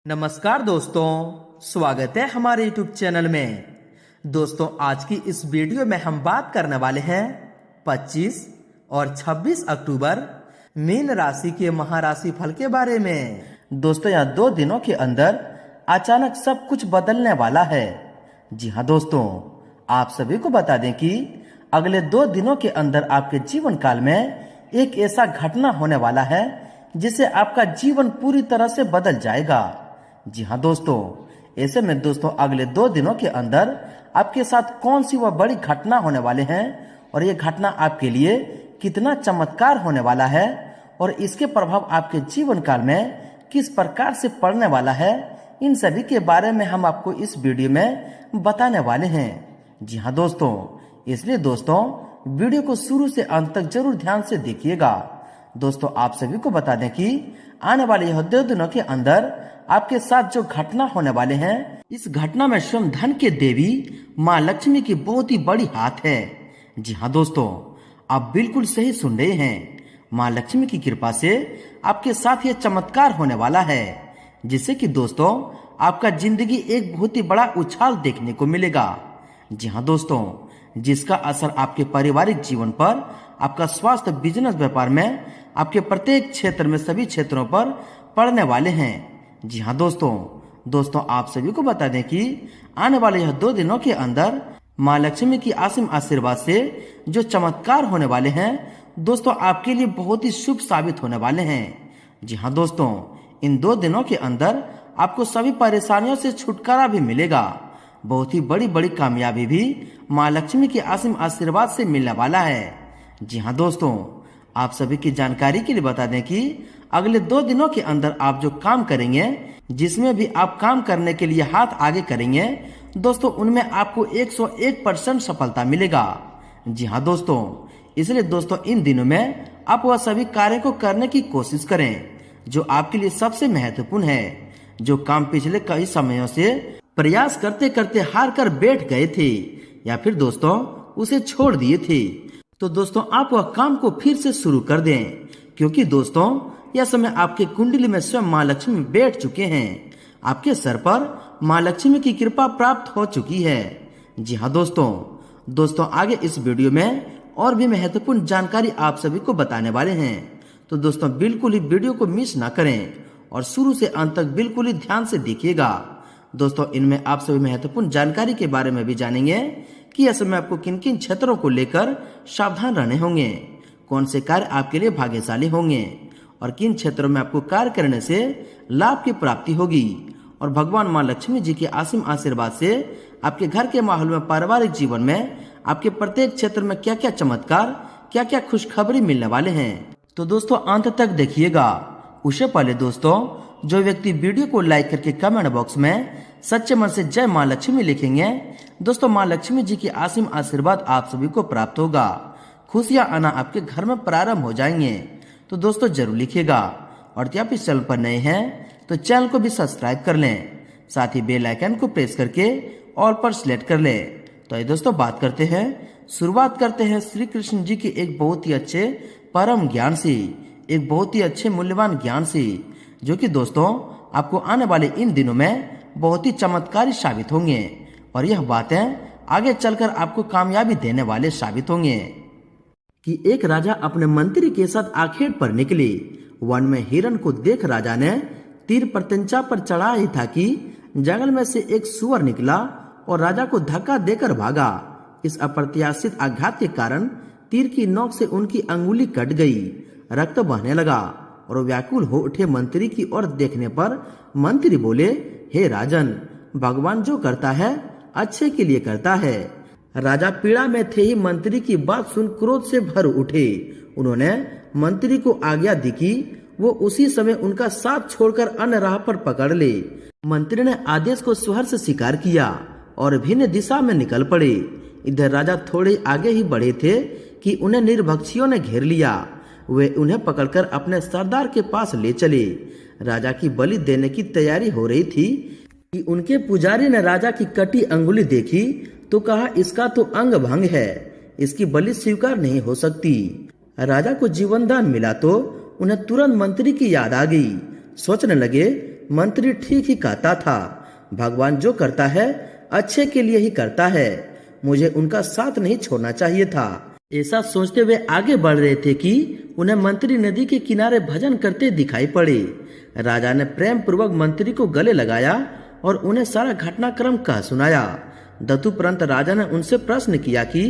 नमस्कार दोस्तों, स्वागत है हमारे YouTube चैनल में। दोस्तों, आज की इस वीडियो में हम बात करने वाले हैं 25 और 26 अक्टूबर मीन राशि के महाराशि फल के बारे में। दोस्तों, यह 2 दिनों के अंदर अचानक सब कुछ बदलने वाला है। जी हाँ दोस्तों, आप सभी को बता दें कि अगले 2 दिनों के अंदर आपके जीवन काल में एक ऐसा घटना होने वाला है जिससे आपका जीवन पूरी तरह से बदल जाएगा। जी हाँ दोस्तों, ऐसे में दोस्तों अगले 2 दिनों के अंदर आपके साथ कौन सी वह बड़ी घटना होने वाले हैं और ये घटना आपके लिए कितना चमत्कार होने वाला है और इसके प्रभाव आपके जीवन काल में किस प्रकार से पड़ने वाला है, इन सभी के बारे में हम आपको इस वीडियो में बताने वाले हैं। जी हाँ दोस्तों, इसलिए दोस्तों वीडियो को शुरू से अंत तक जरूर ध्यान से देखिएगा। दोस्तों, आप सभी को बता दें कि आने वाले यह 2 दिनों के अंदर आपके साथ जो घटना होने वाले हैं, इस घटना में स्वयं धन के देवी माँ लक्ष्मी की बहुत ही बड़ी हाथ है। जी हाँ दोस्तों, आप बिल्कुल सही सुन रहे हैं। माँ लक्ष्मी की कृपा से आपके साथ ये चमत्कार होने वाला है जिससे कि दोस्तों आपका जिंदगी एक बहुत ही बड़ा उछाल देखने को मिलेगा। जी हाँ दोस्तों, जिसका असर आपके पारिवारिक जीवन पर, आपका स्वास्थ्य, बिजनेस, व्यापार में, आपके प्रत्येक क्षेत्र में, सभी क्षेत्रों पर पड़ने वाले हैं। जी हाँ दोस्तों आप सभी को बता दें कि आने वाले यह 2 दिनों के अंदर माँ लक्ष्मी की असीम आशीर्वाद से जो चमत्कार होने वाले हैं दोस्तों आपके लिए बहुत ही शुभ साबित होने वाले हैं। जी हाँ दोस्तों, इन 2 दिनों के अंदर आपको सभी परेशानियों से छुटकारा भी मिलेगा। बहुत ही बड़ी बड़ी कामयाबी भी माँ लक्ष्मी की असीम आशीर्वाद से मिलने वाला है। जी हाँ दोस्तों, आप सभी की जानकारी के लिए बता दें कि अगले 2 दिनों के अंदर आप जो काम करेंगे, जिसमें भी आप काम करने के लिए हाथ आगे करेंगे दोस्तों, उनमें आपको 101% सफलता मिलेगा। जी हाँ दोस्तों, इसलिए दोस्तों इन दिनों में आप वह सभी कार्य को करने की कोशिश करें जो आपके लिए सबसे महत्वपूर्ण है। जो काम पिछले कई समयों से प्रयास करते करते हार कर बैठ गए थे या फिर दोस्तों उसे छोड़ दिए थे, तो दोस्तों आप वह काम को फिर से शुरू कर दें, क्योंकि दोस्तों यह समय आपके कुंडली में स्वयं माँ लक्ष्मी बैठ चुके हैं। आपके सर पर माँ लक्ष्मी की कृपा प्राप्त हो चुकी है। जी हाँ दोस्तों आगे इस वीडियो में और भी महत्वपूर्ण जानकारी आप सभी को बताने वाले हैं, तो दोस्तों बिल्कुल ही वीडियो को मिस ना करें और शुरू से अंत तक बिल्कुल ही ध्यान से देखिएगा। दोस्तों, इनमें आप सभी महत्वपूर्ण जानकारी के बारे में भी जानेंगे कि इस समय आपको किन किन क्षेत्रों को लेकर सावधान रहने होंगे, कौन से कार्य आपके लिए भाग्यशाली होंगे और किन क्षेत्रों में आपको कार्य करने से लाभ की प्राप्ति होगी, और भगवान माँ लक्ष्मी जी के असीम आशीर्वाद से आपके घर के माहौल में, पारिवारिक जीवन में, आपके प्रत्येक क्षेत्र में क्या क्या चमत्कार, क्या क्या खुशखबरी मिलने वाले हैं। तो दोस्तों अंत तक देखिएगा। उससे पहले दोस्तों जो व्यक्ति वीडियो को लाइक करके कमेंट बॉक्स में सच्चे मन से जय माँ लक्ष्मी लिखेंगे दोस्तों, माँ लक्ष्मी जी की असीम आशीर्वाद आप सभी को प्राप्त होगा। खुशियां आना आपके घर में प्रारंभ हो जाएंगे। तो दोस्तों जरूर लिखिएगा, और आप इस चैनल पर नए हैं तो चैनल को भी सब्सक्राइब कर लें, साथ ही बेल आइकन को प्रेस करके ऑल पर सिलेक्ट कर लें। तो ये दोस्तों शुरुआत करते हैं श्री कृष्ण जी के एक बहुत ही अच्छे परम ज्ञान से, एक बहुत ही अच्छे मूल्यवान ज्ञान से, जो कि दोस्तों आपको आने वाले इन दिनों में बहुत ही चमत्कारी साबित होंगे और यह बातें आगे चलकर आपको कामयाबी देने वाले साबित होंगे। कि एक राजा अपने मंत्री के साथ आखेट पर निकले। वन में हिरण को देख राजा ने तीर प्रत्यंचा पर चढ़ा ही था कि जंगल में से एक सुअर निकला और राजा को धक्का देकर भागा। इस अप्रत्याशित आघात के कारण तीर की नोक से उनकी अंगुली कट गई। रक्त बहने लगा और व्याकुल हो उठे मंत्री की ओर देखने पर मंत्री बोले, हे राजन, भगवान जो करता है अच्छे के लिए करता है। राजा पीड़ा में थे ही मंत्री की बात सुन क्रोध से भर उठे। उन्होंने मंत्री को आज्ञा दी कि वो उसी समय उनका साथ छोड़कर अन्य राह पर पकड़ ले। मंत्री ने आदेश को स्वहर से स्वीकार किया और भिन्न दिशा में निकल पड़े। इधर राजा थोड़े आगे ही बढ़े थे कि उन्हें निर्भक्षियों ने घेर लिया। वे उन्हें पकड़कर अपने सरदार के पास ले चले। राजा की बलि देने की तैयारी हो रही थी कि उनके पुजारी ने राजा की कटी अंगुली देखी तो कहा, इसका तो अंग भंग है, इसकी बलि स्वीकार नहीं हो सकती। राजा को जीवन दान मिला तो उन्हें तुरंत मंत्री की याद आ गई। सोचने लगे मंत्री ठीक ही कहता था। भगवान जो करता है अच्छे के लिए ही करता है। मुझे उनका साथ नहीं छोड़ना चाहिए था। ऐसा सोचते हुए आगे बढ़ रहे थे कि उन्हें मंत्री नदी के किनारे भजन करते दिखाई पड़े। राजा ने प्रेम पूर्वक मंत्री को गले लगाया और उन्हें सारा घटनाक्रम कह सुनाया। तदुपरांत राजा ने उनसे प्रश्न किया कि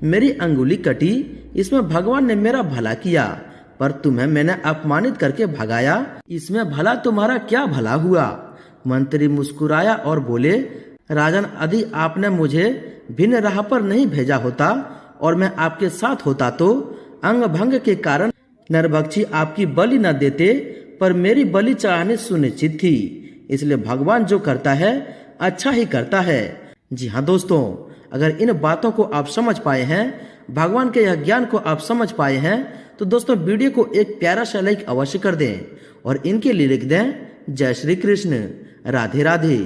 मेरी अंगुली कटी, इसमें भगवान ने मेरा भला किया, पर तुम्हें मैंने अपमानित करके भगाया, इसमें भला तुम्हारा क्या भला हुआ? मंत्री मुस्कुराया और बोले, राजन, यदि आपने मुझे भिन्न राह पर नहीं भेजा होता और मैं आपके साथ होता तो अंग भंग के कारण नरभक्षी आपकी बलि न देते, पर मेरी बलि चढ़ानी सुनिश्चित थी। इसलिए भगवान जो करता है अच्छा ही करता है। जी हाँ दोस्तों, अगर इन बातों को आप समझ पाए हैं, भगवान के यह ज्ञान को आप समझ पाए हैं, तो दोस्तों वीडियो को एक प्यारा सा लाइक अवश्य कर दें और इनके लिए लिख दें जय श्री कृष्ण, राधे राधे।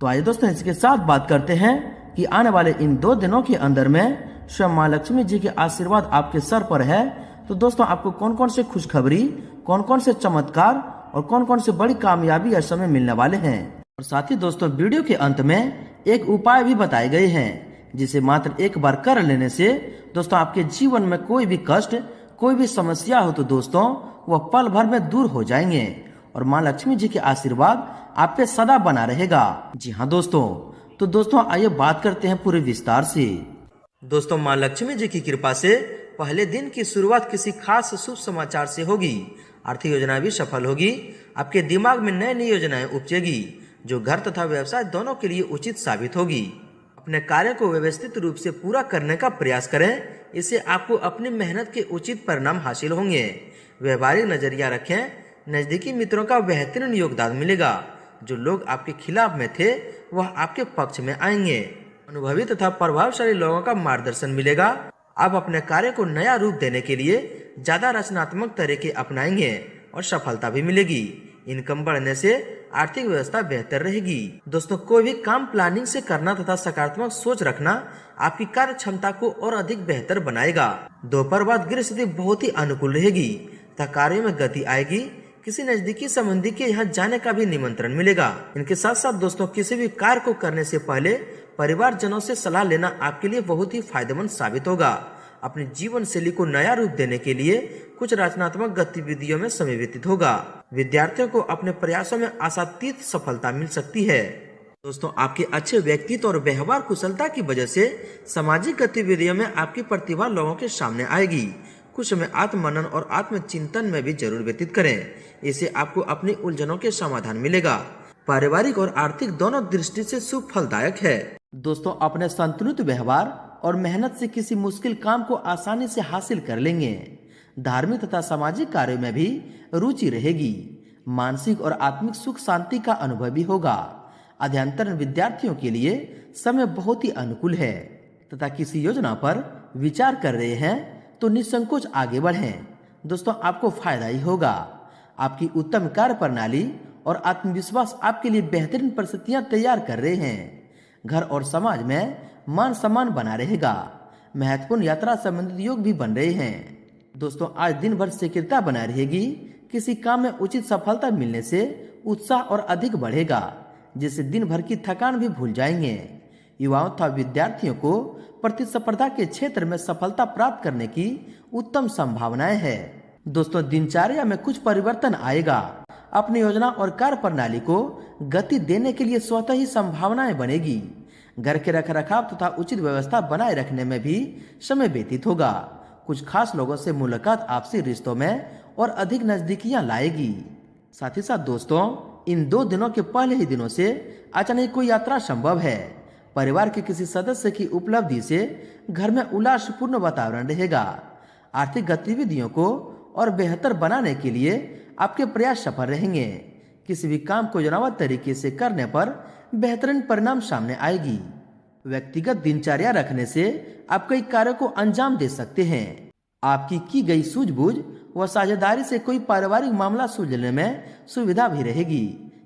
तो आइए दोस्तों इसके साथ बात करते हैं कि आने वाले इन 2 दिनों के अंदर में स्वयं माँ लक्ष्मी जी के आशीर्वाद आपके सर पर है। तो दोस्तों आपको कौन कौन से खुशखबरी, कौन कौन से चमत्कार और कौन कौन से बड़ी कामयाबी इस समय मिलने वाले हैं। और साथ ही दोस्तों वीडियो के अंत में एक उपाय भी बताए गए हैं, जिसे मात्र एक बार कर लेने से दोस्तों आपके जीवन में कोई भी कष्ट, कोई भी समस्या हो तो दोस्तों वह पल भर में दूर हो जाएंगे और माँ लक्ष्मी जी के आशीर्वाद आप पे सदा बना रहेगा। जी हाँ दोस्तों, तो दोस्तों आइए बात करते हैं पूरे विस्तार से। दोस्तों माँ लक्ष्मी जी की कृपा से पहले दिन की शुरुआत किसी खास शुभ समाचार से होगी। आर्थिक योजना भी सफल होगी। आपके दिमाग में नई नई योजनाएं उपजेगी जो घर तथा व्यवसाय दोनों के लिए उचित साबित होगी। अपने कार्य को व्यवस्थित रूप से पूरा करने का प्रयास करें, इससे आपको अपनी मेहनत के उचित परिणाम हासिल होंगे। व्यवहारिक नजरिया रखें, नजदीकी मित्रों का बेहतरीन योगदान मिलेगा। जो लोग आपके खिलाफ में थे वह आपके पक्ष में आएंगे। अनुभवी तथा प्रभावशाली लोगों का मार्गदर्शन मिलेगा। आप अपने कार्य को नया रूप देने के लिए ज्यादा रचनात्मक तरीके अपनाएंगे और सफलता भी मिलेगी। इनकम बढ़ने से आर्थिक व्यवस्था बेहतर रहेगी। दोस्तों कोई भी काम प्लानिंग से करना तथा सकारात्मक सोच रखना आपकी कार्य क्षमता को और अधिक बेहतर बनाएगा। दोपहर बाद गृह स्थिति बहुत ही अनुकूल रहेगी तथा कार्य में गति आएगी। किसी नजदीकी संबंधी के यहाँ जाने का भी निमंत्रण मिलेगा। इनके साथ साथ दोस्तों किसी भी कार्य को करने से पहले परिवारजनों से सलाह लेना आपके लिए बहुत ही फायदेमंद साबित होगा। अपनी जीवन शैली को नया रूप देने के लिए कुछ रचनात्मक गतिविधियों में समय व्यतीत होगा। विद्यार्थियों को अपने प्रयासों में आशातीत सफलता मिल सकती है। दोस्तों आपके अच्छे व्यक्तित्व और व्यवहार कुशलता की वजह से सामाजिक गतिविधियों में आपकी प्रतिभा लोगों के सामने आएगी। कुछ समय आत्ममनन और आत्मचिंतन में भी जरूर व्यतीत करें, इससे आपको अपनी उलझनों के समाधान मिलेगा। पारिवारिक और आर्थिक दोनों दृष्टि से शुभ फलदायक है। दोस्तों अपने संतुलित व्यवहार और मेहनत से किसी मुश्किल काम को आसानी से हासिल कर लेंगे। धार्मिक तथा सामाजिक कार्यों में भी रुचि रहेगी। मानसिक और आत्मिक सुख शांति का अनुभव भी होगा। अध्ययनरत विद्यार्थियों के लिए समय बहुत ही अनुकूल है तथा किसी योजना पर विचार कर रहे हैं तो निसंकोच आगे बढ़ें। दोस्तों आपको फायदा ही होगा। आपकी उत्तम कार्य प्रणाली और आत्मविश्वास आपके लिए बेहतरीन परिस्थितियां तैयार कर रहे हैं। घर और समाज में मान सम्मान बना रहेगा। महत्वपूर्ण यात्रा संबंधित योग भी बन रहे हैं। दोस्तों आज दिन भर सक्रियता बना रहेगी। किसी काम में उचित सफलता मिलने से उत्साह और अधिक बढ़ेगा, जिससे दिन भर की थकान भी भूल जाएंगे। युवाओं तथा विद्यार्थियों को प्रतिस्पर्धा के क्षेत्र में सफलता प्राप्त करने की उत्तम संभावनाएं है। दोस्तों दिनचर्या में कुछ परिवर्तन आएगा। अपनी योजना और कार्य प्रणाली को गति देने के लिए स्वतः ही संभावनाएं बनेगी। घर के रखरखाव तथा उचित व्यवस्था बनाए रखने में भी समय व्यतीत होगा। कुछ खास लोगों से मुलाकात आपसी रिश्तों में और अधिक नजदीकियां लाएगी। साथ ही साथ दोस्तों इन 2 दिनों के पहले ही दिनों से अचानक कोई यात्रा संभव है। परिवार के किसी सदस्य की उपलब्धि से घर में उल्लासपूर्ण वातावरण रहेगा। आर्थिक गतिविधियों को और बेहतर बनाने के लिए आपके प्रयास सफल रहेंगे। किसी भी काम को योजनाबद्ध तरीके से करने पर बेहतरीन परिणाम सामने आएगी। व्यक्तिगत दिनचर्या रखने से आप कई कार्यों को अंजाम दे सकते हैं। आपकी की गई सूझबूझ व साझेदारी से कोई पारिवारिक मामला सुलझने में सुविधा भी रहेगी।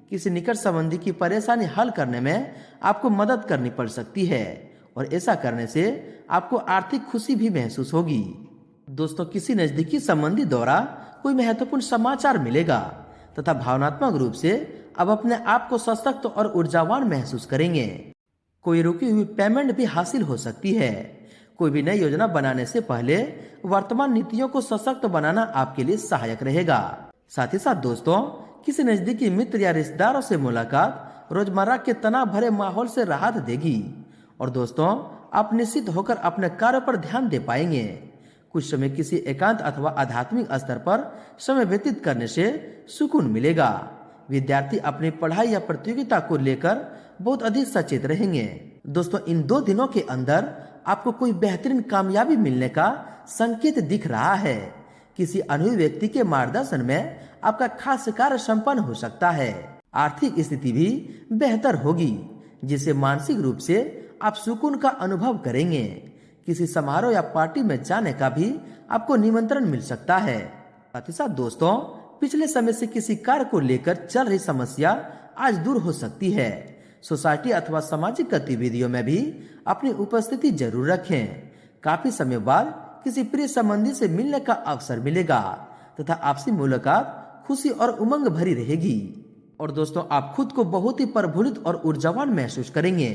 किसी निकट संबंधी की परेशानी हल करने में आपको मदद करनी पड़ सकती है और ऐसा करने से आपको आर्थिक खुशी भी महसूस होगी। दोस्तों किसी नजदीकी संबंधी द्वारा कोई महत्वपूर्ण समाचार मिलेगा तथा भावनात्मक रूप से अब अपने आप को सशक्त और ऊर्जावान महसूस करेंगे। कोई रुकी हुई पेमेंट भी हासिल हो सकती है। कोई भी नई योजना बनाने से पहले वर्तमान नीतियों को सशक्त बनाना आपके लिए सहायक रहेगा। साथ ही साथ दोस्तों, किसी नजदीकी मित्र या रिश्तेदारों से मुलाकात रोजमर्रा के तनाव भरे माहौल से राहत देगी। और दोस्तों, आप निश्चित होकर अपने कार्य पर ध्यान दे पाएंगे। कुछ समय किसी एकांत अथवा आध्यात्मिक स्तर पर समय व्यतीत करने से सुकून मिलेगा। विद्यार्थी अपनी पढ़ाई या प्रतियोगिता को लेकर बहुत अधिक सचेत रहेंगे। दोस्तों, इन 2 दिनों के अंदर आपको कोई बेहतरीन कामयाबी मिलने का संकेत दिख रहा है। किसी अनुभवी व्यक्ति के मार्गदर्शन में आपका खास कार्य संपन्न हो सकता है। आर्थिक स्थिति भी बेहतर होगी, जिससे मानसिक रूप से आप सुकून का अनुभव करेंगे। किसी समारोह या पार्टी में जाने का भी आपको निमंत्रण मिल सकता है। साथ ही साथ दोस्तों, पिछले समय से किसी कार्य को लेकर चल रही समस्या आज दूर हो सकती है। सोसाइटी अथवा सामाजिक गतिविधियों में भी अपनी उपस्थिति जरूर रखें। काफी समय बाद किसी प्रिय संबंधी से मिलने का अवसर मिलेगा तथा आपसी मुलाकात खुशी और उमंग भरी रहेगी। और दोस्तों, आप खुद को बहुत ही प्रफुल्लित और ऊर्जावान महसूस करेंगे।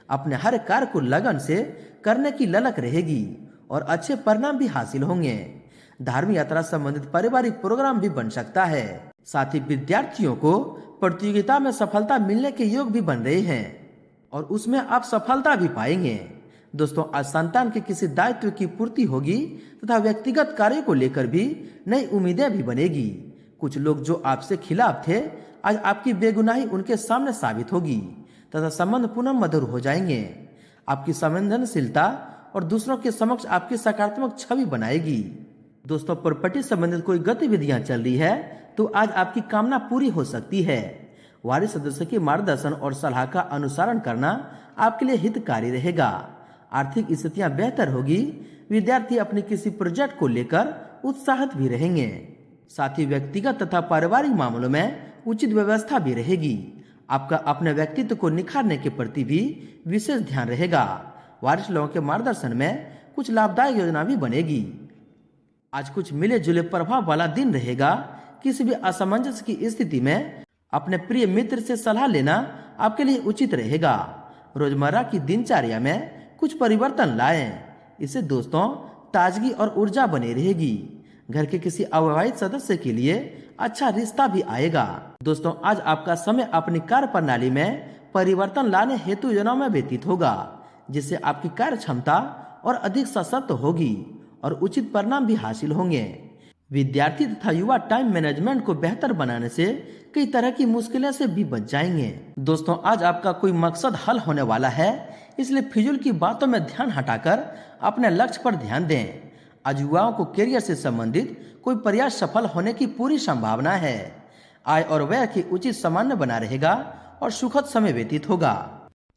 अपने हर कार्य को लगन से करने की ललक रहेगी और अच्छे परिणाम भी हासिल होंगे। धार्मिक यात्रा संबंधित पारिवारिक प्रोग्राम भी बन सकता है। साथ ही विद्यार्थियों को प्रतियोगिता में सफलता मिलने के योग भी बन रहे हैं और उसमें आप सफलता भी पाएंगे। दोस्तों, आज संतान के किसी दायित्व की पूर्ति होगी तथा व्यक्तिगत कार्य को लेकर भी नई उम्मीदें भी बनेगी। कुछ लोग जो आपसे खिलाफ थे, आज आपकी बेगुनाही उनके सामने साबित होगी तथा संबंध पुनः मधुर हो जाएंगे। आपकी संवेदनशीलता और दूसरों के समक्ष आपकी सकारात्मक छवि बनाएगी। दोस्तों, प्रॉपर्टी संबंधित कोई गतिविधियां चल रही है तो आज आपकी कामना पूरी हो सकती है। वारिस सदस्य के मार्गदर्शन और सलाह का अनुसरण करना आपके लिए हितकारी रहेगा। आर्थिक स्थितियां बेहतर होगी। विद्यार्थी अपने किसी प्रोजेक्ट को लेकर उत्साहित भी रहेंगे। साथ ही व्यक्तिगत तथा पारिवारिक मामलों में उचित व्यवस्था भी रहेगी। आपका अपने व्यक्तित्व को निखारने के प्रति भी विशेष ध्यान रहेगा। वारिस लोगों के मार्गदर्शन में कुछ लाभदायक योजना भी बनेगी। आज कुछ मिले जुले प्रभाव वाला दिन रहेगा। किसी भी असमंजस की स्थिति में अपने प्रिय मित्र से सलाह लेना आपके लिए उचित रहेगा। रोजमर्रा की दिनचर्या में कुछ परिवर्तन लाएं। इससे दोस्तों, ताजगी और ऊर्जा बनी रहेगी। घर के किसी अविवाहित सदस्य के लिए अच्छा रिश्ता भी आएगा। दोस्तों, आज आपका समय अपनी कार्य प्रणाली में परिवर्तन लाने हेतु योजनाओं में व्यतीत होगा, जिससे आपकी कार्य क्षमता और अधिक सशक्त होगी और उचित परिणाम भी हासिल होंगे। विद्यार्थी तथा युवा टाइम मैनेजमेंट को बेहतर बनाने से कई तरह की मुश्किलों से भी बच जाएंगे। दोस्तों, आज आपका कोई मकसद हल होने वाला है, इसलिए फिजूल की बातों में ध्यान हटाकर अपने लक्ष्य पर ध्यान दें। आज युवाओं को करियर से संबंधित कोई प्रयास सफल होने की पूरी संभावना है। आय और व्यय की उचित सामान्य बना रहेगा और सुखद समय व्यतीत होगा।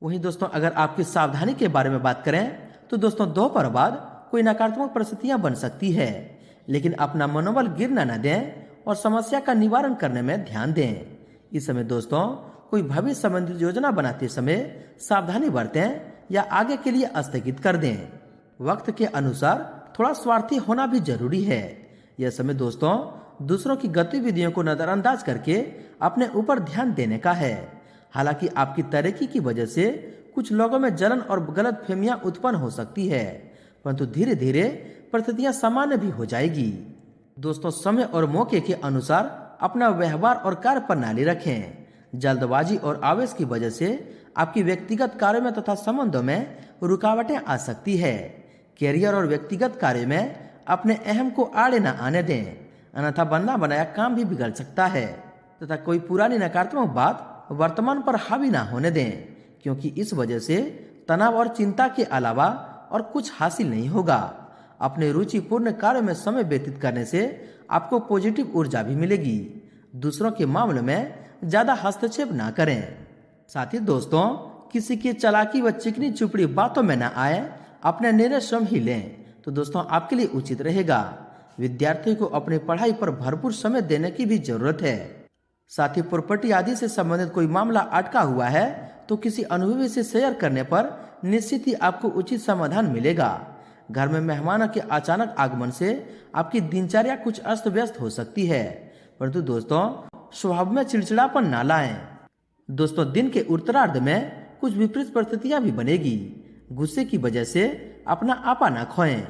वहीं दोस्तों, अगर आपकी सावधानी के बारे में बात करें तो दोस्तों, दोपहर बाद कोई नकारात्मक परिस्थितियां बन सकती है, लेकिन अपना मनोबल गिरना न दें और समस्या का निवारण करने में ध्यान दें। इस समय दोस्तों, कोई भविष्य संबंधित योजना बनाते समय सावधानी बरतें या आगे के लिए स्थगित कर दें। वक्त के अनुसार थोड़ा स्वार्थी होना भी जरूरी है। यह समय दोस्तों, दूसरों की गतिविधियों को नजरअंदाज करके अपने ऊपर ध्यान देने का है। हालांकि आपकी तरक्की की वजह से कुछ लोगों में जलन और गलतफहमियां उत्पन्न हो सकती है, परंतु धीरे धीरे परिस्थितियां सामान्य भी हो जाएगी। दोस्तों, समय और मौके के अनुसार अपना व्यवहार और कार्य प्रणाली रखें। जल्दबाजी और आवेश की वजह से आपकी व्यक्तिगत कार्य में तथा संबंधों में रुकावटें आ सकती है। कैरियर और व्यक्तिगत कार्य में अपने अहम को आड़े न आने दें, अन्यथा बना बनाया काम भी बिगड़ सकता है। तथा कोई पुरानी नकारात्मक बात वर्तमान पर हावी न होने दें, क्योंकि इस वजह से तनाव और चिंता के अलावा और कुछ हासिल नहीं होगा। अपने रुचिपूर्ण कार्य में समय व्यतीत करने से आपको पॉजिटिव ऊर्जा भी मिलेगी। दूसरों के मामलों में ज्यादा हस्तक्षेप ना करें। साथ ही दोस्तों, किसी की चालाकी व चिकनी चुपड़ी बातों में न आए, अपने निर्णय स्वयं ही लें तो दोस्तों आपके लिए उचित रहेगा। विद्यार्थियों को अपनी पढ़ाई पर भरपूर समय देने की भी जरूरत है। साथ ही प्रॉपर्टी आदि से संबंधित कोई मामला अटका हुआ है तो किसी अनुभवी से शेयर करने पर निश्चित ही आपको उचित समाधान मिलेगा। घर में मेहमानों के अचानक आगमन से आपकी दिनचर्या कुछ अस्त व्यस्त हो सकती है, परंतु दोस्तों स्वभाव में चिड़चिड़ापन न लाएं। दोस्तों दिन के उत्तरार्ध में कुछ विपरीत परिस्थितियां भी बनेगी। गुस्से की वजह से अपना आपा न खोएं।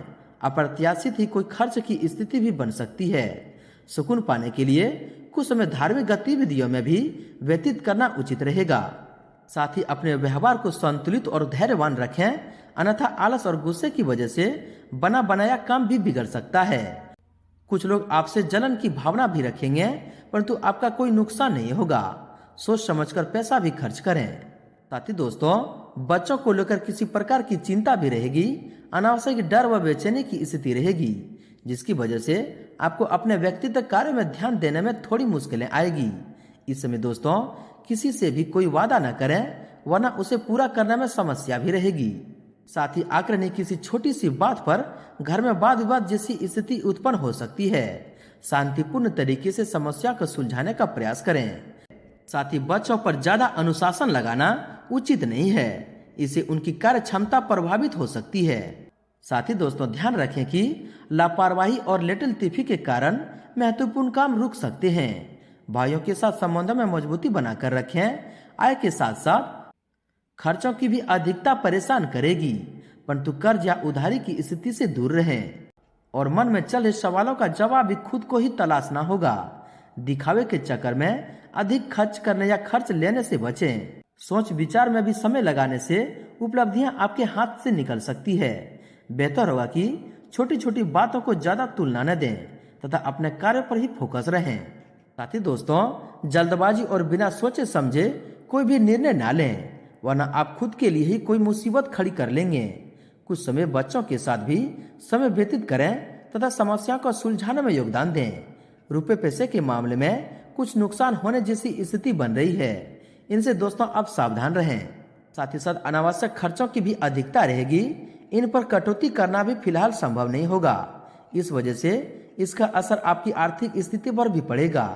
अप्रत्याशित ही कोई खर्च की स्थिति भी बन सकती है। सुकून पाने के लिए कुछ समय धार्मिक गतिविधियों में भी व्यतीत करना उचित रहेगा। साथ ही अपने व्यवहार को संतुलित और धैर्यवान रखें, अन्यथा आलस और गुस्से की वजह से बना बनाया काम भी बिगड़ सकता है। कुछ लोग आपसे जलन की भावना भी रखेंगे, परंतु आपका कोई नुकसान नहीं होगा। सोच समझकर पैसा भी खर्च करें। साथ ही दोस्तों, बच्चों को लेकर किसी प्रकार की चिंता भी रहेगी। अनावश्यक डर व बेचैनी की स्थिति रहेगी, जिसकी वजह से आपको अपने व्यक्तिगत कार्य में ध्यान देने में थोड़ी मुश्किलें आएगी। इस समय दोस्तों, किसी से भी कोई वादा न करें, वरना उसे पूरा करने में समस्या भी रहेगी। साथ ही आकर किसी छोटी सी बात पर घर में वाद विवाद जैसी स्थिति उत्पन्न हो सकती है। शांतिपूर्ण तरीके से समस्या को सुलझाने का प्रयास करें। साथ ही बच्चों पर ज्यादा अनुशासन लगाना उचित नहीं है, इससे उनकी कार्य क्षमता प्रभावित हो सकती है। साथ ही दोस्तों, ध्यान रखें कि लापरवाही और लेटलतीफी के कारण महत्वपूर्ण काम रुक सकते हैं। भाइयों के साथ संबंधों में मजबूती बनाकर रखें। आय के साथ साथ खर्चों की भी अधिकता परेशान करेगी, परंतु कर्ज या उधारी की स्थिति से दूर रहें और मन में चल रहे सवालों का जवाब भी खुद को ही तलाशना होगा। दिखावे के चक्कर में अधिक खर्च करने या खर्च लेने से बचें। सोच विचार में भी समय लगाने से उपलब्धियां आपके हाथ से निकल सकती है। बेहतर होगा कि छोटी छोटी बातों को ज्यादा तुलना न दें तथा अपने कार्य पर ही फोकस रहें। साथ ही दोस्तों, जल्दबाजी और बिना सोचे समझे कोई भी निर्णय ना लें, वरना आप खुद के लिए ही कोई मुसीबत खड़ी कर लेंगे। कुछ समय बच्चों के साथ भी समय व्यतीत करें तथा समस्या को सुलझाने में योगदान दें। रुपए पैसे के मामले में कुछ नुकसान होने जैसी स्थिति बन रही है, इनसे दोस्तों आप सावधान रहें। साथ ही साथ अनावश्यक खर्चों की भी अधिकता रहेगी। इन पर कटौती करना भी फिलहाल संभव नहीं होगा। इस वजह से इसका असर आपकी आर्थिक स्थिति पर भी पड़ेगा।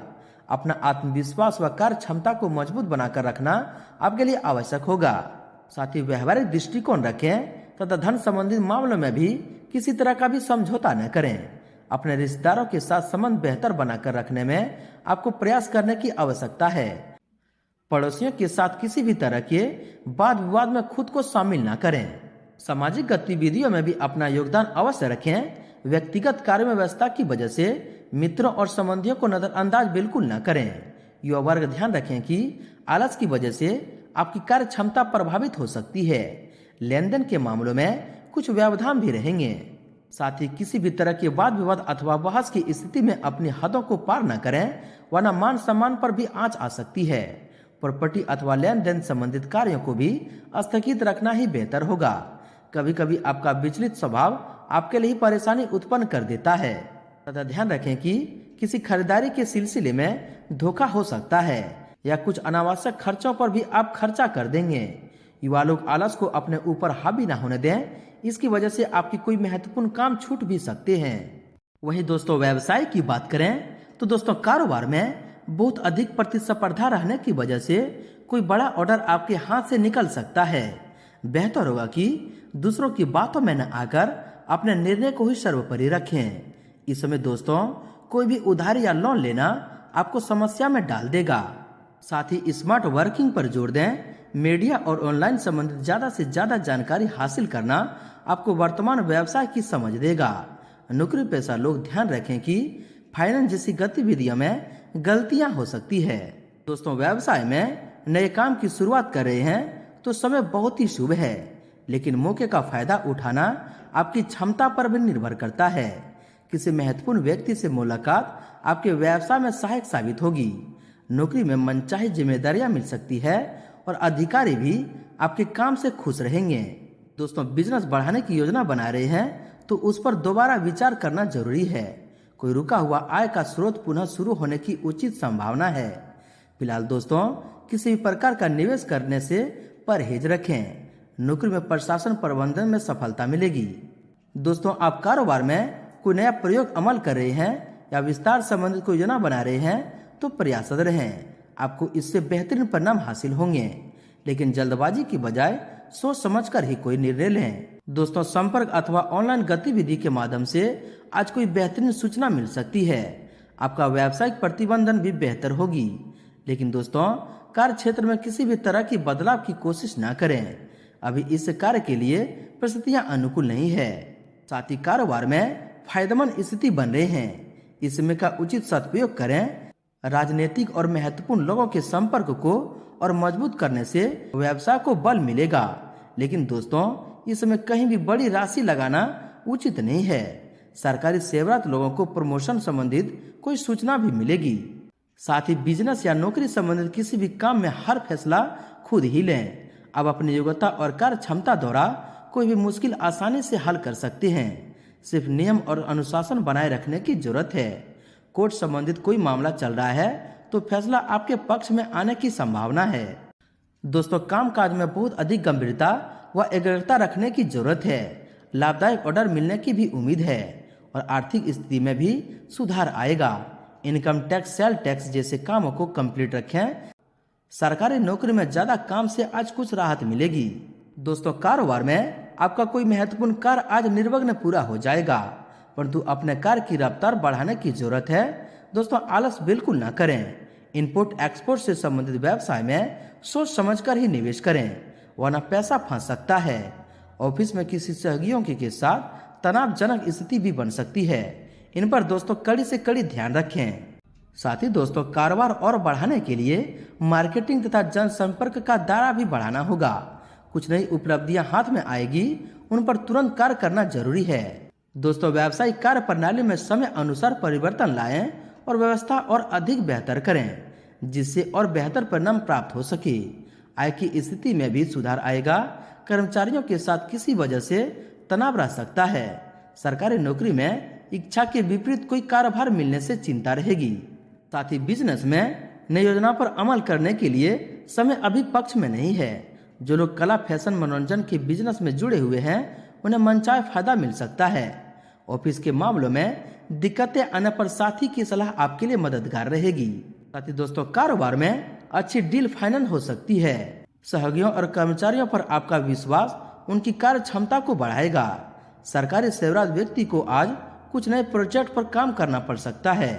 अपना आत्मविश्वास व कार्य क्षमता को मजबूत बनाकर रखना आपके लिए आवश्यक होगा। साथ ही व्यवहारिक दृष्टिकोण रखें तथा धन संबंधित मामलों में भी किसी तरह का भी समझौता न करें। अपने रिश्तेदारों के साथ संबंध बेहतर बनाकर रखने में आपको प्रयास करने की आवश्यकता है। पड़ोसियों के साथ किसी भी तरह के वाद विवाद में खुद को शामिल न करें। सामाजिक गतिविधियों में भी अपना योगदान अवश्य रखें। व्यक्तिगत कार्य में व्यस्तता की वजह से मित्रों और संबंधियों को नजरअंदाज बिल्कुल न करें। युवा वर्ग ध्यान रखें कि आलस की वजह से आपकी कार्य क्षमता प्रभावित हो सकती है। लेन देन के मामलों में कुछ व्यवधान भी रहेंगे। साथ ही किसी भी तरह के वाद विवाद अथवा बहस की स्थिति में अपनी हदों को पार न करें, वरना मान सम्मान पर भी आंच आ सकती है। प्रॉपर्टी अथवा लेन देन संबंधित कार्यों को भी स्थगित रखना ही बेहतर होगा। कभी कभी आपका विचलित स्वभाव आपके लिए परेशानी उत्पन्न कर देता है। तथा ध्यान रखें कि किसी खरीदारी के सिलसिले में धोखा हो सकता है या कुछ अनावश्यक खर्चों पर भी आप खर्चा कर देंगे। युवा लोग आलस को अपने ऊपर हावी न होने दें, इसकी वजह से आपकी कोई महत्वपूर्ण काम छूट भी सकते हैं। वहीं दोस्तों, व्यवसाय की बात करें तो दोस्तों, कारोबार में बहुत अधिक प्रतिस्पर्धा रहने की वजह से कोई बड़ा ऑर्डर आपके हाथ से निकल सकता है। बेहतर होगा कि दूसरों की बातों में न आकर अपने निर्णय को ही सर्वोपरि रखें। इस समय दोस्तों, कोई भी उधारी या लोन लेना आपको समस्या में डाल देगा। साथ ही स्मार्ट वर्किंग पर जोर दें। मीडिया और ऑनलाइन संबंधित ज्यादा से ज्यादा जानकारी हासिल करना आपको वर्तमान व्यवसाय की समझ देगा। नौकरी पेशा लोग ध्यान रखें कि फाइनेंस जैसी गतिविधियों में गलतियां हो सकती है। दोस्तों, व्यवसाय में नए काम की शुरुआत कर रहे हैं तो समय बहुत ही शुभ है, लेकिन मौके का फायदा उठाना आपकी क्षमता पर भी निर्भर करता है। किसी महत्वपूर्ण व्यक्ति से मुलाकात आपके व्यवसाय में सहायक साबित होगी। नौकरी में मनचाही जिम्मेदारियां मिल सकती है और अधिकारी भी आपके काम से खुश रहेंगे। दोस्तों, बिजनेस बढ़ाने की योजना बना रहे हैं तो उस पर दोबारा विचार करना जरूरी है। कोई रुका हुआ आय का स्रोत पुनः शुरू होने की उचित संभावना है। फिलहाल दोस्तों, किसी भी प्रकार का निवेश करने से परहेज रखें। नौकरी में प्रशासन प्रबंधन में सफलता मिलेगी। दोस्तों, आप कारोबार में कोई नया प्रयोग अमल कर रहे हैं या विस्तार संबंधित कोई योजना बना रहे हैं तो प्रयासरत रहें। आपको इससे बेहतरीन परिणाम हासिल होंगे, लेकिन जल्दबाजी की बजाय सोच समझकर ही कोई निर्णय लें। दोस्तों, संपर्क अथवा ऑनलाइन गतिविधि के माध्यम से आज कोई बेहतरीन सूचना मिल सकती है। आपका व्यावसायिक प्रतिबंधन भी बेहतर होगी। लेकिन दोस्तों, कार्य क्षेत्र में किसी भी तरह की बदलाव की कोशिश न करें। अभी इस कार्य के लिए परिस्थितियां अनुकूल नहीं है। साथ ही कारोबार में फायदेमंद स्थिति बन रहे हैं। इस समय का उचित सदुपयोग करें। राजनीतिक और महत्वपूर्ण लोगों के संपर्क को और मजबूत करने से व्यवसाय को बल मिलेगा। लेकिन दोस्तों, इस समय कहीं भी बड़ी राशि लगाना उचित नहीं है। सरकारी सेवारत लोगों को प्रमोशन संबंधित कोई सूचना भी मिलेगी। साथ ही बिजनेस या नौकरी संबंधित किसी भी काम में हर फैसला खुद ही लें। अब अपनी योग्यता और कार्य क्षमता द्वारा कोई भी मुश्किल आसानी से हल कर सकते हैं। सिर्फ नियम और अनुशासन बनाए रखने की जरूरत है। कोर्ट संबंधित कोई मामला चल रहा है तो फैसला आपके पक्ष में आने की संभावना है। दोस्तों, कामकाज में बहुत अधिक गंभीरता व एकाग्रता रखने की जरूरत है। लाभदायक ऑर्डर मिलने की भी उम्मीद है और आर्थिक स्थिति में भी सुधार आएगा। इनकम टैक्स, सेल टैक्स जैसे कामों को कंप्लीट रखें। सरकारी नौकरी में ज्यादा काम से आज कुछ राहत मिलेगी। दोस्तों, कारोबार में आपका कोई महत्वपूर्ण कार्य आज निर्विघ्न पूरा हो जाएगा, परंतु अपने कार्य की रफ्तार बढ़ाने की जरूरत है। दोस्तों, आलस बिल्कुल न करें। इंपोर्ट एक्सपोर्ट से संबंधित व्यवसाय में सोच समझकर ही निवेश करें, वरना पैसा फंस सकता है। ऑफिस में किसी सहयोगियों के साथ तनावजनक स्थिति भी बन सकती है। इन पर दोस्तों कड़ी से कड़ी ध्यान रखें। साथ ही दोस्तों, कारोबार और बढ़ाने के लिए मार्केटिंग तथा जनसंपर्क का दायरा भी बढ़ाना होगा। कुछ नई उपलब्धियां हाथ में आएगी, उन पर तुरंत कार्य करना जरूरी है। दोस्तों, व्यावसायिक कार्य प्रणाली में समय अनुसार परिवर्तन लाएं और व्यवस्था और अधिक बेहतर करें, जिससे और बेहतर परिणाम प्राप्त हो सके। आय की स्थिति में भी सुधार आएगा। कर्मचारियों के साथ किसी वजह से तनाव रह सकता है। सरकारी नौकरी में इच्छा के विपरीत कोई कार्यभार मिलने से चिंता रहेगी। साथ ही बिजनेस में नई योजना पर अमल करने के लिए समय अभी पक्ष में नहीं है। जो लोग कला, फैशन, मनोरंजन के बिजनेस में जुड़े हुए हैं, उन्हें मनचाहे फायदा मिल सकता है। ऑफिस के मामलों में दिक्कतें आने पर साथी की सलाह आपके लिए मददगार रहेगी। साथ ही दोस्तों, कारोबार में अच्छी डील फाइनल हो सकती है। सहयोगियों और कर्मचारियों पर आपका विश्वास उनकी कार्य क्षमता को बढ़ाएगा। सरकारी सेवारत व्यक्ति को आज कुछ नए प्रोजेक्ट पर काम करना पड़ सकता है,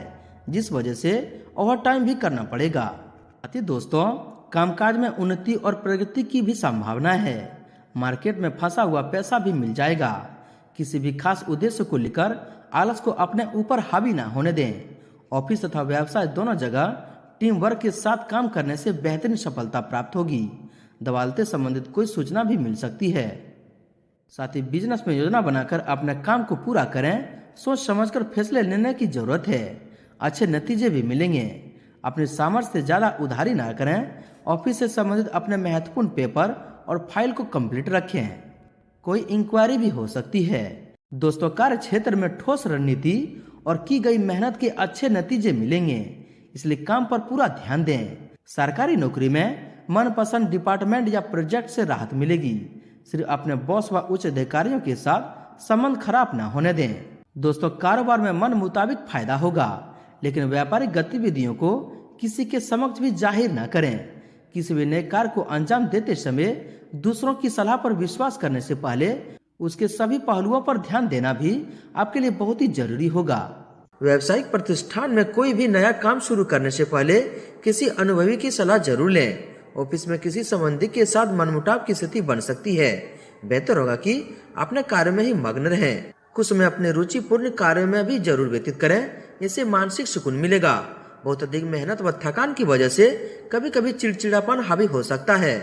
जिस वजह से ओवर टाइम भी करना पड़ेगा। साथ ही दोस्तों, कामकाज में उन्नति और प्रगति की भी संभावना है। मार्केट में फंसा हुआ पैसा भी मिल जाएगा। किसी भी खास उद्देश्य को लेकर आलस को अपने ऊपर हावी ना होने दें। ऑफिस तथा व्यवसाय दोनों जगह टीम वर्क के साथ काम करने से बेहतरीन सफलता प्राप्त होगी। दलाली संबंधित कोई सूचना भी मिल सकती है। साथ ही बिजनेस में योजना बनाकर अपने काम को पूरा करें। सोच समझकर फैसले लेने की जरूरत है। अच्छे नतीजे भी मिलेंगे। अपने सामर्थ्य से ज्यादा उधारी ना करें। ऑफिस से संबंधित अपने महत्वपूर्ण पेपर और फाइल को कंप्लीट रखें। कोई इंक्वायरी भी हो सकती है। दोस्तों, कार्य क्षेत्र में ठोस रणनीति और की गई मेहनत के अच्छे नतीजे मिलेंगे, इसलिए काम पर पूरा ध्यान दें। सरकारी नौकरी में मनपसंद डिपार्टमेंट या प्रोजेक्ट से राहत मिलेगी। सिर्फ अपने बॉस व उच्च अधिकारियों के साथ संबंध खराब न होने दें। दोस्तों, कारोबार में मन मुताबिक फायदा होगा, लेकिन व्यापारिक गतिविधियों को किसी के समक्ष भी जाहिर न करें। किसी भी नए कार्य को अंजाम देते समय दूसरों की सलाह पर विश्वास करने से पहले उसके सभी पहलुओं पर ध्यान देना भी आपके लिए बहुत ही जरूरी होगा। व्यावसायिक प्रतिष्ठान में कोई भी नया काम शुरू करने से पहले किसी अनुभवी की सलाह जरूर लें। ऑफिस में किसी संबंधी के साथ मनमुटाव की स्थिति बन सकती है। बेहतर होगा कि अपने कार्य में ही मग्न रहें। कुछ समय अपने रुचिपूर्ण कार्य में भी जरूर व्यतीत करें, इससे मानसिक सुकून मिलेगा। बहुत अधिक मेहनत व थकान की वजह से कभी कभी चिड़चिड़ापन हावी हो सकता है।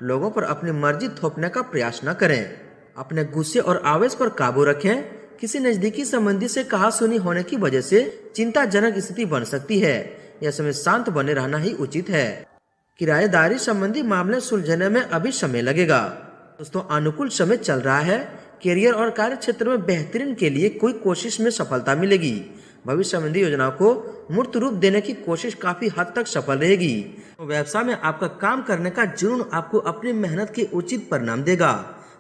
लोगों पर अपनी मर्जी थोपने का प्रयास न करें। अपने गुस्से और आवेश पर काबू रखें। किसी नजदीकी संबंधी से कहासुनी होने की वजह से चिंताजनक स्थिति बन सकती है। यह समय शांत बने रहना ही उचित है। किराएदारी संबंधी मामले सुलझने में अभी समय लगेगा। दोस्तों, अनुकूल समय चल रहा है। करियर और कार्य क्षेत्र में बेहतरीन के लिए कोई कोशिश में सफलता मिलेगी। भविष्य संबंधी योजनाओं को मूर्त रूप देने की कोशिश काफी हद तक सफल रहेगी। तो व्यवसाय में आपका काम करने का जुनून आपको अपनी मेहनत के उचित परिणाम देगा,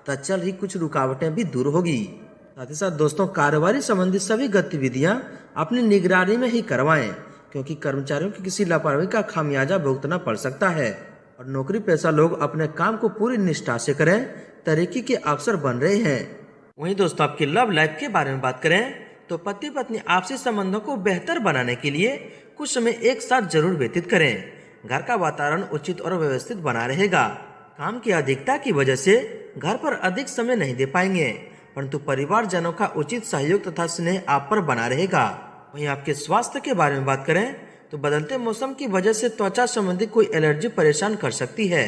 तो चल ही कुछ रुकावटें भी दूर होगी। साथ ही साथ दोस्तों, कारोबारी संबंधी सभी गतिविधियां अपनी निगरानी में ही करवाएं, क्योंकि कर्मचारियों की किसी लापरवाही का खामियाजा भुगतना पड़ सकता है। और नौकरी पेशा लोग अपने काम को पूरी निष्ठा से करें, तरक्की के अवसर बन रहे हैं। वहीं दोस्तों, आपके लव लाइफ के बारे में बात करें तो पति पत्नी आपसी संबंधों को बेहतर बनाने के लिए कुछ समय एक साथ जरूर व्यतीत करें। घर का वातावरण उचित और व्यवस्थित बना रहेगा। काम की अधिकता की वजह से घर पर अधिक समय नहीं दे पाएंगे, परंतु परिवारजनों का उचित सहयोग तथा स्नेह आप पर बना रहेगा। वहीं आपके स्वास्थ्य के बारे में बात करें तो बदलते मौसम की वजह से त्वचा संबंधी कोई एलर्जी परेशान कर सकती है।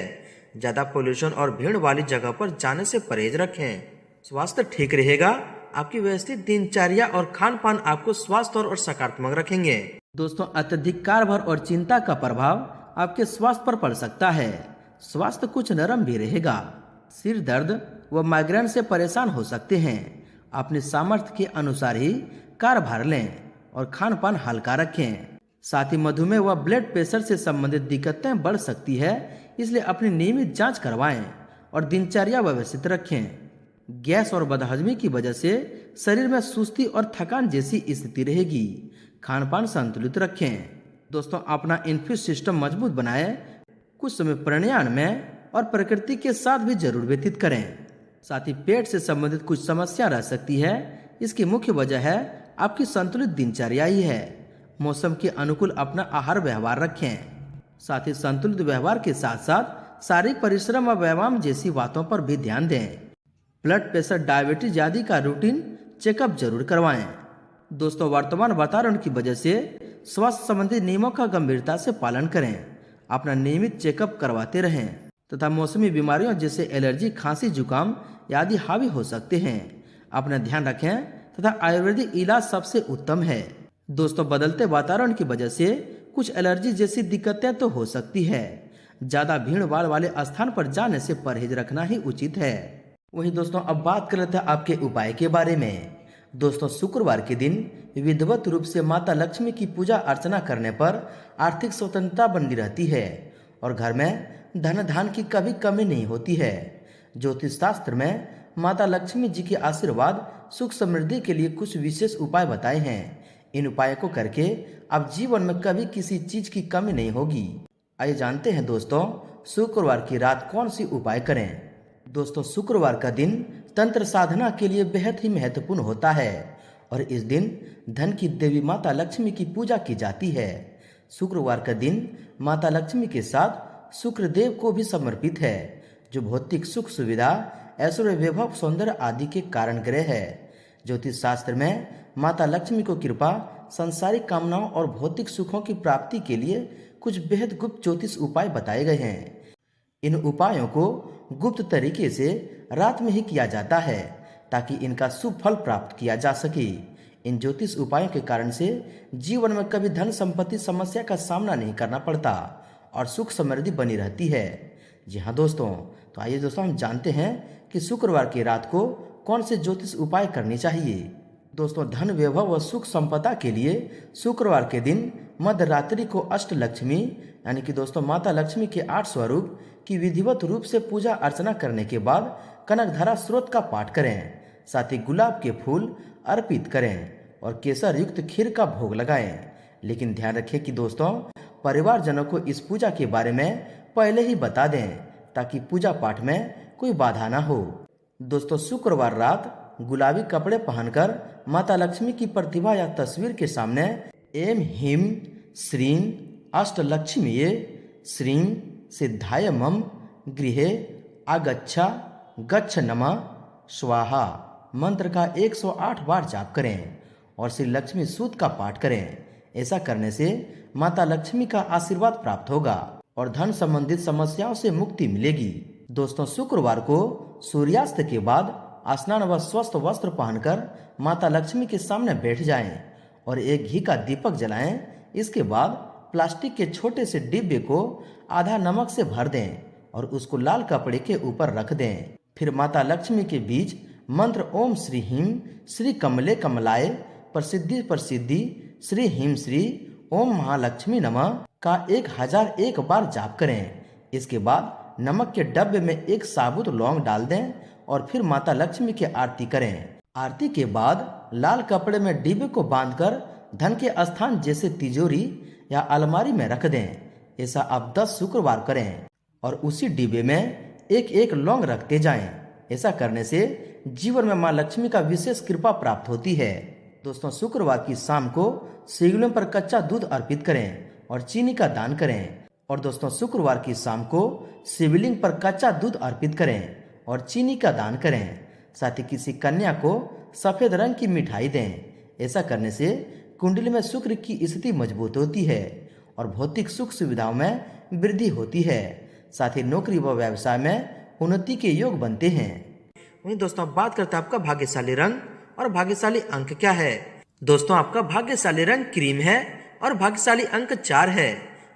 ज्यादा पोल्यूशन और भीड़ वाली जगह पर जाने से परहेज रखें। स्वास्थ्य ठीक रहेगा। आपकी व्यवस्थित दिनचर्या और खान पान आपको स्वास्थ्य और सकारात्मक रखेंगे। दोस्तों, अत्यधिक कार्य और चिंता का प्रभाव आपके स्वास्थ्य पर पड़ सकता है। स्वास्थ्य कुछ नरम भी रहेगा। सिर दर्द व माइग्रेन से परेशान हो सकते हैं। अपने सामर्थ्य के अनुसार ही कार्यभार लें और खान पान हल्का रखें। साथ ही मधुमेह व ब्लड प्रेशर से संबंधित दिक्कतें बढ़ सकती है, इसलिए अपनी नियमित जांच करवाएं और दिनचर्या व्यवस्थित रखें। गैस और बदहजमी की वजह से शरीर में सुस्ती और थकान जैसी स्थिति रहेगी। खान पान संतुलित रखें। दोस्तों, अपना इम्यून सिस्टम मजबूत बनाएं। कुछ समय प्राणायाम में और प्रकृति के साथ भी जरूर व्यतीत करें। साथ ही पेट से संबंधित कुछ समस्या रह सकती है। इसकी मुख्य वजह है आपकी संतुलित दिनचर्या ही है। मौसम के अनुकूल अपना आहार व्यवहार रखें। साथ ही संतुलित व्यवहार के साथ साथ शारीरिक परिश्रम और व्यायाम जैसी बातों पर भी ध्यान दें। ब्लड प्रेशर, डायबिटीज आदि का रूटीन चेकअप जरूर करवाएं। दोस्तों, वर्तमान वातावरण की वजह से स्वास्थ्य संबंधी नियमों का गंभीरता से पालन करें। अपना नियमित चेकअप करवाते रहें तथा मौसमी बीमारियों जैसे एलर्जी, खांसी, जुकाम आदि हावी हो सकते हैं। अपना ध्यान रखें तथा आयुर्वेदिक इलाज सबसे उत्तम है। दोस्तों, बदलते वातावरण की वजह से कुछ एलर्जी जैसी दिक्कतें तो हो सकती है। ज्यादा भीड़ भाड़ वाले स्थान पर जाने से परहेज रखना ही उचित है। वहीं दोस्तों, अब बात कर लेते हैं आपके उपाय के बारे में। दोस्तों, शुक्रवार के दिन विधिवत रूप से माता लक्ष्मी की पूजा अर्चना करने पर आर्थिक स्वतंत्रता बनी रहती है और घर में धन धान की कभी कमी नहीं होती है। ज्योतिष शास्त्र में माता लक्ष्मी जी के आशीर्वाद, सुख समृद्धि के लिए कुछ विशेष उपाय बताए हैं। इन उपायों को करके अब जीवन में कभी किसी चीज की कमी नहीं होगी। आइए जानते हैं दोस्तों, शुक्रवार की रात कौन सी उपाय करें। दोस्तों, शुक्रवार का दिन तंत्र साधना के लिए बेहद ही महत्वपूर्ण होता है और इस दिन धन की देवी माता लक्ष्मी की पूजा की जाती है। शुक्रवार का दिन माता लक्ष्मी के साथ शुक्रदेव को भी समर्पित है, जो भौतिक सुख सुविधा, ऐश्वर्य, वैभव, सौंदर्य आदि के कारण ग्रह है। ज्योतिष शास्त्र में माता लक्ष्मी को कृपा, संसारिक कामनाओं और भौतिक सुखों की प्राप्ति के लिए कुछ बेहद गुप्त ज्योतिष उपाय बताए गए हैं। इन उपायों को गुप्त तरीके से रात में ही किया जाता है ताकि इनका शुभ फल प्राप्त किया जा सके। इन ज्योतिष उपायों के कारण से जीवन में कभी धन संपत्ति समस्या का सामना नहीं करना पड़ता और सुख समृद्धि बनी रहती है। जी हाँ दोस्तों, तो आइए दोस्तों हम जानते हैं कि शुक्रवार की रात को कौन से ज्योतिष उपाय करने चाहिए। दोस्तों, धन, वैभव व सुख संपदा के लिए शुक्रवार के दिन मध्य रात्रि को अष्ट लक्ष्मी यानी कि दोस्तों माता लक्ष्मी के 8 स्वरूप की विधिवत रूप से पूजा अर्चना करने के बाद कनकधारा स्रोत का पाठ करें। साथ ही गुलाब के फूल अर्पित करें और केसर युक्त खीर का भोग लगाएं। लेकिन ध्यान रखें कि दोस्तों परिवारजनों को इस पूजा के बारे में पहले ही बता दें ताकि पूजा पाठ में कोई बाधा ना हो। दोस्तों, शुक्रवार रात गुलाबी कपड़े पहनकर माता लक्ष्मी की प्रतिभा या तस्वीर के सामने एम ह्रीं श्रीं अष्टलक्ष्मीये श्रीं सिद्धाय मम गृहे आगच्छा गच्छ नमः स्वाहा मंत्र का 108 बार जाप करें और श्री लक्ष्मी सूक्त का पाठ करें। ऐसा करने से माता लक्ष्मी का आशीर्वाद प्राप्त होगा और धन संबंधित समस्याओं से मुक्ति मिलेगी। दोस्तों, शुक्रवार को सूर्यास्त के बाद स्नान व स्वस्थ वस्त्र पहनकर माता लक्ष्मी के सामने बैठ जाएं और एक घी का दीपक जलाएं। इसके बाद प्लास्टिक के छोटे से डिब्बे को आधा नमक से भर दें और उसको लाल कपड़े के ऊपर रख दें। फिर माता लक्ष्मी के बीच मंत्र ओम श्री ह्रीं श्री कमले कमलाय प्रसिद्धि प्रसिद्धि श्री ह्रीं श्री ओम महालक्ष्मी नमः का 1001 बार जाप करें। इसके बाद नमक के डब्बे में एक साबुत लौंग डाल दें और फिर माता लक्ष्मी की आरती करें। आरती के बाद लाल कपड़े में डिब्बे को बांधकर धन के स्थान जैसे तिजोरी या अलमारी में रख दें। ऐसा आप 10 शुक्रवार करें और उसी डिब्बे में एक एक लौंग रखते जाएं। ऐसा करने से जीवन में मां लक्ष्मी का विशेष कृपा प्राप्त होती है। दोस्तों, शुक्रवार की शाम को शिवलिंग पर कच्चा दूध अर्पित करें और चीनी का दान करें। और दोस्तों शुक्रवार की शाम को शिवलिंग पर कच्चा दूध अर्पित करें और चीनी का दान करें। साथ ही किसी कन्या को सफेद रंग की मिठाई दें। ऐसा करने से कुंडली में शुक्र की स्थिति मजबूत होती है और भौतिक सुख सुविधाओं में वृद्धि होती है। साथ ही नौकरी व व्यवसाय में उन्नति के योग बनते हैं। वहीं दोस्तों बात करते हैं आपका भाग्यशाली रंग और भाग्यशाली अंक क्या है। दोस्तों आपका भाग्यशाली रंग क्रीम है और भाग्यशाली अंक 4 है।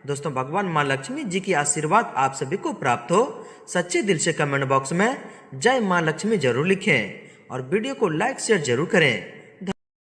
दोस्तों भगवान माँ लक्ष्मी जी की आशीर्वाद आप सभी को प्राप्त हो। सच्चे दिल से कमेंट बॉक्स में जय माँ लक्ष्मी जरूर लिखें और वीडियो को लाइक शेयर जरूर करें।